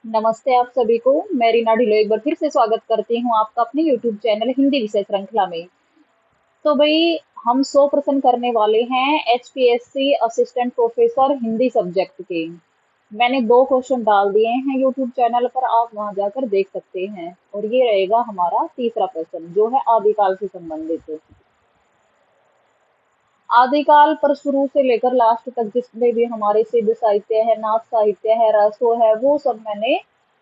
नमस्ते आप सभी को। मैं रीना ढिल्लो एक बार फिर से स्वागत करती हूँ आपका अपने यूट्यूब चैनल हिंदी विषय श्रृंखला में। तो भाई हम 100% करने वाले हैं HPSC assistant professor Hindi subject के। मैंने 2 क्वेश्चन डाल दिए हैं यूट्यूब चैनल पर, आप वहां जाकर देख सकते हैं। और ये रहेगा हमारा तीसरा क्वेश्चन जो है आदिकाल से संबंधित। आदिकाल पर शुरू से लेकर लास्ट तक जितने भी हमारे सिद्ध साहित्य है, नाथ साहित्य है, रसो है, वो सब मैंने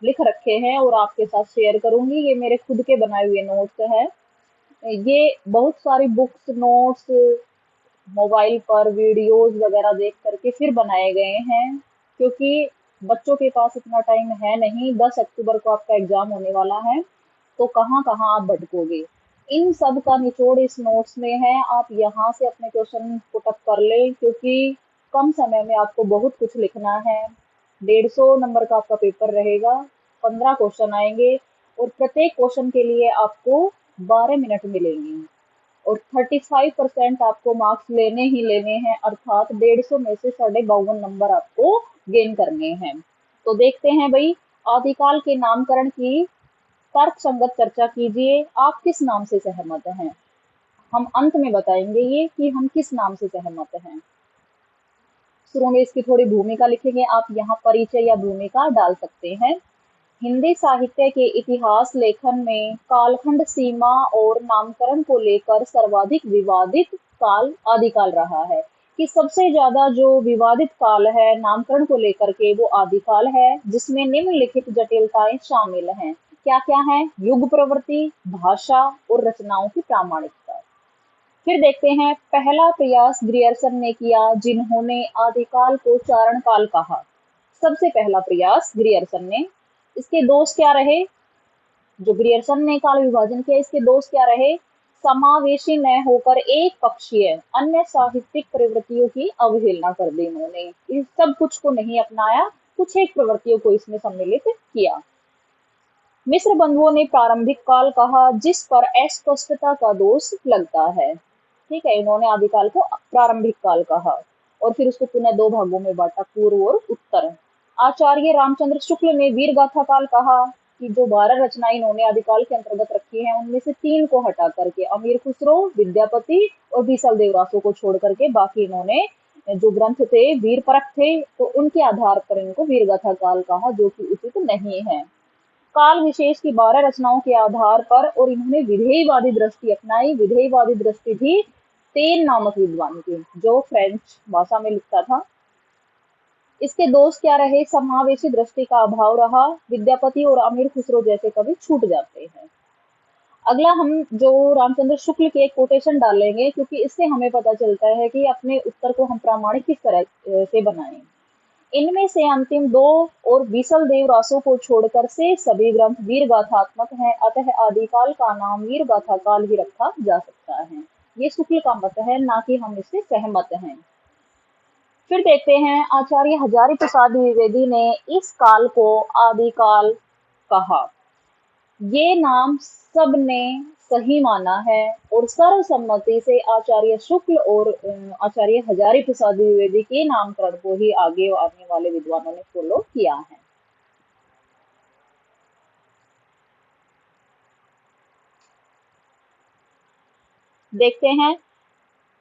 लिख रखे हैं और आपके साथ शेयर करूंगी। ये मेरे खुद के बनाए हुए नोट्स है। ये बहुत सारी बुक्स, नोट्स, मोबाइल पर वीडियोस वगैरह देख करके फिर बनाए गए हैं, क्योंकि बच्चों के पास इतना टाइम है नहीं। 10 अक्टूबर को आपका एग्जाम होने वाला है, तो कहाँ कहाँ आप भटकोगे। इन सब का निचोड़ इस नोट्स में है। आप यहाँ से अपने क्वेश्चन पुटअप कर ले, क्योंकि कम समय में आपको बहुत कुछ लिखना है। 150 नंबर का आपका पेपर रहेगा, 15 क्वेश्चन आएंगे और प्रत्येक क्वेश्चन के लिए आपको 12 मिनट मिलेंगे। और 35% आपको मार्क्स लेने ही लेने हैं, अर्थात 150 में से 52.5 नंबर आपको गेन करने हैं। तो देखते हैं भाई, आदिकाल के नामकरण की तर्क संगत चर्चा कीजिए। आप किस नाम से सहमत हैं? हम अंत में बताएंगे ये कि हम किस नाम से सहमत हैं। शुरू में इसकी थोड़ी भूमिका लिखेंगे, आप यहाँ परिचय या भूमिका डाल सकते हैं। हिंदी साहित्य के इतिहास लेखन में कालखंड सीमा और नामकरण को लेकर सर्वाधिक विवादित काल आदिकाल रहा है। कि सबसे ज्यादा जो विवादित काल है नामकरण को लेकर के, वो आदिकाल है, जिसमें निम्नलिखित जटिलताएं शामिल हैं। क्या क्या है? युग प्रवृत्ति, भाषा और रचनाओं की प्रामाणिकता। फिर देखते हैं, पहला प्रयास ग्रियर्सन ने किया, जिन्होंने आदिकाल को चारण काल कहा। सबसे पहला प्रयास ग्रियर्सन ने। इसके दोष क्या रहे? जो ग्रियर्सन ने काल विभाजन किया, इसके दोष क्या रहे? समावेशी न होकर एक पक्षीय अन्य साहित्यिक प्रवृत्तियों की अवहेलना कर दी इन्होंने। इस सब कुछ को नहीं अपनाया, कुछ एक प्रवृत्तियों को इसमें सम्मिलित किया। मिस्र बंधुओं ने प्रारंभिक काल कहा, जिस पर अस्पष्टता का दोष लगता है। ठीक है, इन्होंने आदिकाल को प्रारंभिक काल कहा और फिर उसको पुनः 2 भागों में बांटा, पूर्व और उत्तर। आचार्य रामचंद्र शुक्ल ने वीर गाथा काल कहा कि जो 12 रचनाएं इन्होंने आदिकाल के अंतर्गत रखी हैं, उनमें से 3 को हटा करके, अमीर खुसरो, विद्यापति और बीसल देवरासो को छोड़ करके बाकी इन्होंने जो ग्रंथ थे वीर परक थे, तो उनके आधार पर इनको वीर गाथा काल कहा, जो कि उचित नहीं है। काल विशेष की 12 रचनाओं के आधार पर और इन्होंने विधेयवादी दृष्टि अपनाई। विधेयवादी दृष्टि थी तेन नामक विद्वान की, जो फ्रेंच भाषा में लिखता था। इसके दोष क्या रहे? समावेशी दृष्टि का अभाव रहा। विद्यापति और अमीर खुसरो जैसे कवि छूट जाते हैं। अगला हम जो रामचंद्र शुक्ल के एक कोटेशन डालेंगे, क्योंकि इससे हमें पता चलता है कि अपने उत्तर को हम प्रामाणिक किस तरह से बनाएं। इनमें से अंतिम 2 और बीसल देव रासो को छोड़कर से सभी ग्रंथ वीर गाथात्मक हैं, अतः आदिकाल का नाम वीर गाथा काल ही रखा जा सकता है। ये शुक्ल का मत है, ना कि हम इससे सहमत हैं। फिर देखते हैं, आचार्य हजारी प्रसाद द्विवेदी ने इस काल को आदिकाल कहा। ये नाम सबने सही माना है और सर्वसम्मति से आचार्य शुक्ल और आचार्य हजारी प्रसाद द्विवेदी के नामकरण को ही आगे आने वाले विद्वानों ने फॉलो किया है। देखते हैं,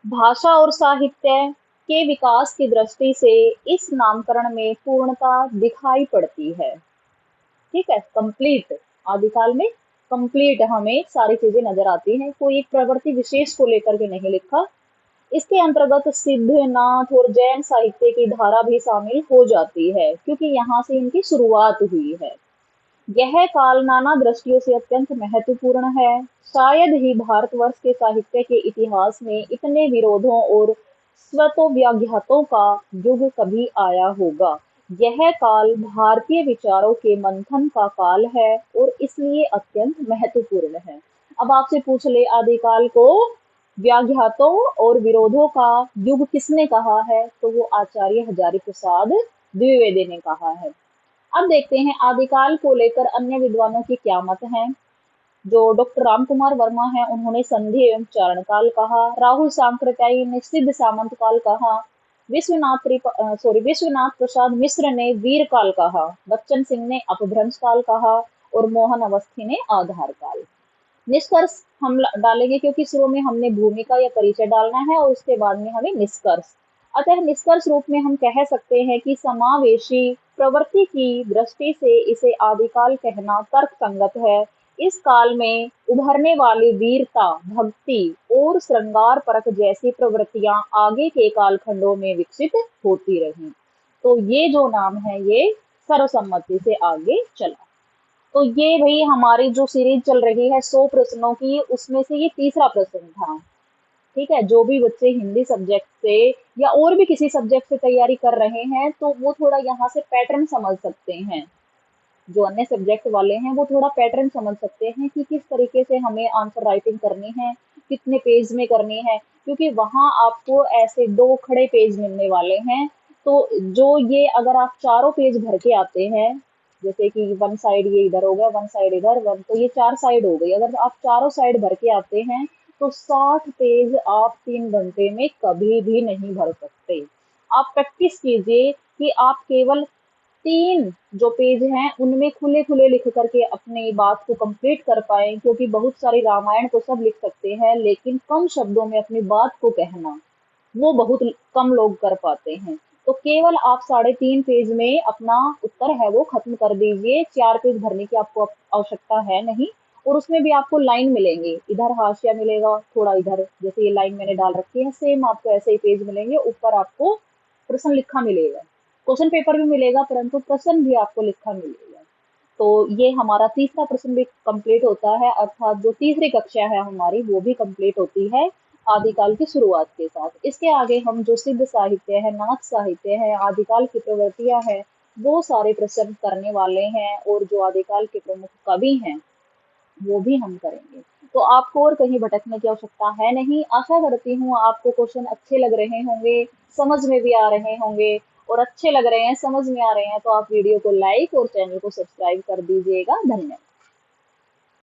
भाषा और साहित्य के विकास की दृष्टि से इस नामकरण में पूर्णता दिखाई पड़ती है। ठीक है, कंप्लीट, आदिकाल में कंप्लीट हमें सारी चीजें नजर आती हैं। कोई एक प्रवृत्ति विशेष को लेकर के नहीं लिखा। इसके अंतर्गत सिद्ध, नाथ और जैन साहित्य की धारा भी शामिल हो जाती है, क्योंकि यहाँ से इनकी शुरुआत हुई है। यह काल नाना दृष्टियों से अत्यंत महत्वपूर्ण है। शायद ही भारतवर्ष के साहित्य के इतिहास में इतने विरोधों और स्वतोव्याघातों का युग कभी आया होगा। यह काल भारतीय विचारों के मंथन का काल है और इसलिए अत्यंत महत्वपूर्ण है। अब आपसे पूछ ले, आदिकाल को व्याघातों और विरोधों का युग किसने कहा है? तो वो आचार्य हजारी प्रसाद द्विवेदी ने कहा है। अब देखते हैं आदिकाल को लेकर अन्य विद्वानों के क्या मत हैं। जो डॉक्टर राम कुमार वर्मा है, उन्होंने संधि एवं चारण काल कहा। राहुल सांकृत्यायी ने सिद्ध सामंत काल कहा। विश्वनाथ प्रसाद मिश्र ने वीर काल कहा, बच्चन सिंह ने अपभ्रंश काल कहा और मोहन अवस्थी ने आधार काल। निष्कर्ष हम डालेंगे क्योंकि शुरू में हमने भूमिका या परिचय डालना है और उसके बाद में हमें निष्कर्ष। अतः निष्कर्ष रूप में हम कह सकते हैं कि समावेशी प्रवृत्ति की दृष्टि से इसे आदिकाल कहना तर्कसंगत है। इस काल में उभरने वाली वीरता, भक्ति और श्रृंगार परख जैसी प्रवृत्तियां आगे के कालखंडों में विकसित होती रहीं। तो ये जो नाम है ये सर्वसम्मति से आगे चला। तो ये भाई हमारी जो सीरीज चल रही है 100 प्रश्नों की, उसमें से ये तीसरा प्रश्न था। ठीक है, जो भी बच्चे हिंदी सब्जेक्ट से या और भी किसी सब्जेक्ट से तैयारी कर रहे हैं तो वो थोड़ा यहाँ से पैटर्न समझ सकते हैं। जो अन्य सब्जेक्ट वाले हैं वो थोड़ा पैटर्न समझ सकते हैं कि किस तरीके से हमें आंसर राइटिंग करनी है, कितने पेज में करनी है, क्योंकि वहां आपको ऐसे 2 खड़े पेज मिलने वाले हैं। तो जो ये अगर आप चारों पेज भर के आते हैं, जैसे कि वन साइड ये इधर हो गया, वन साइड इधर, वन, तो ये 4 साइड हो गई। अगर आप चारों साइड भर के आते हैं तो 60 पेज आप 3 घंटे में कभी भी नहीं भर सकते। आप प्रैक्टिस कीजिए कि आप केवल 3 जो पेज हैं उनमें खुले खुले लिख करके अपनी बात को कंप्लीट कर पाए, क्योंकि बहुत सारी रामायण तो सब लिख सकते हैं लेकिन कम शब्दों में अपनी बात को कहना वो बहुत कम लोग कर पाते हैं। तो केवल आप 3.5 पेज में अपना उत्तर है वो खत्म कर दीजिए। 4 पेज भरने की आपको आवश्यकता है नहीं। और उसमें भी आपको लाइन मिलेंगे, इधर हाशिया मिलेगा, थोड़ा इधर, जैसे ये लाइन मैंने डाल रखी है, सेम आपको ऐसे ही पेज मिलेंगे। ऊपर आपको प्रश्न लिखा मिलेगा, क्वेश्चन पेपर भी मिलेगा, परंतु प्रश्न भी आपको लिखा मिलेगा। तो ये हमारा तीसरा प्रश्न भी कंप्लीट होता है, अर्थात जो तीसरी कक्षा है हमारी वो भी कंप्लीट होती है आदिकाल की शुरुआत के साथ। इसके आगे हम जो सिद्ध साहित्य है, नाथ साहित्य है, आदिकाल की प्रवृत्तियां हैं, वो सारे प्रश्न करने वाले हैं और जो आदिकाल के प्रमुख कवि हैं वो भी हम करेंगे। तो आपको और कहीं भटकने की आवश्यकता है नहीं। आशा करती हूँ आपको क्वेश्चन अच्छे लग रहे होंगे, समझ में भी आ रहे होंगे, और अच्छे लग रहे हैं, समझ में आ रहे हैं तो आप वीडियो को लाइक और चैनल को सब्सक्राइब कर दीजिएगा। धन्यवाद।